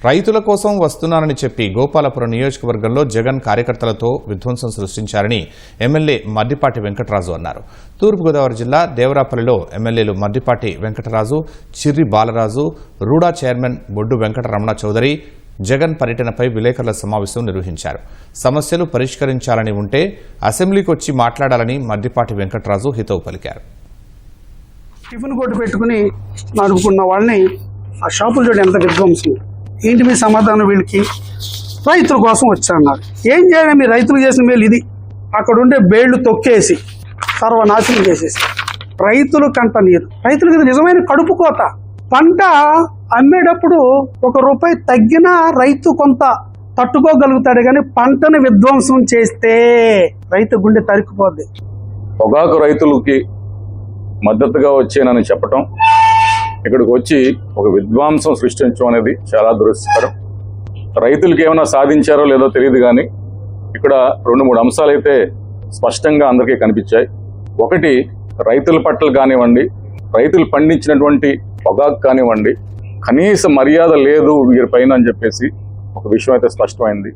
రైతుల కోసం వస్తున్నానని చెప్పి గోపాలపురం నియోజకవర్గంలో జగన్ కార్యకర్తలతో విధ్వంసం సృష్టించారని ఎమ్మెల్యే మద్దిపాటి వెంకటరాజు అన్నారు. తూర్పుగోదావరి జిల్లా దేవరాపల్లిలో ఎమ్మెల్యేలు మద్దిపాటి వెంకటరాజు, చిర్రి బాలరాజు, రూడా చైర్మన్ బొడ్డు వెంకటరమణ చౌదరి జగన్ పర్యటనపై విలేకరుల సమావేశం నిర్వహించారు. సమస్యలు పరిష్కరించాలని ఉంటే అసెంబ్లీకి వచ్చి మాట్లాడాలని మద్దిపాటి వెంకటరాజు హితవు పలికారు. టిఫిన్ కొట్టు పెట్టుకుని నడుపుకున్న వాళ్ళని ఆ షాపులు చూడండి ఎంత విధ్వంసం. ఏంటి మీ సమాధానం? వీళ్ళకి రైతుల కోసం వచ్చాన్నారు. ఏం చేయాలి? మీ రైతులు చేసిన మేలు ఇది. అక్కడ ఉండే బేళ్లు తొక్కేసి సర్వనాశనం చేసేసి రైతులు కంట నీరు. రైతులకు ఇది నిజమైన కడుపు కోత. పంట అమ్మేటప్పుడు ₹1 తగ్గినా రైతు కొంత తట్టుకోగలుగుతాడు, కానీ పంటను విధ్వంసం చేస్తే రైతు గుండె తరుక్కుపోద్ది. పొగాకు రైతులకి మద్దతుగా వచ్చేనని చెప్పటం, ఇక్కడికి వచ్చి ఒక విధ్వంసం సృష్టించడం అనేది చాలా దురదృష్టకరం. రైతులకి ఏమైనా సాధించారో లేదో తెలియదు, కానీ ఇక్కడ 2-3 అంశాలు అయితే స్పష్టంగా అందరికీ కనిపించాయి. ఒకటి, రైతుల పట్ల కానివ్వండి, రైతులు పండించినటువంటి పొగాకు కానివ్వండి, కనీస మర్యాద లేదు వీరి పైన అని చెప్పేసి ఒక విషయం అయితే స్పష్టమైంది.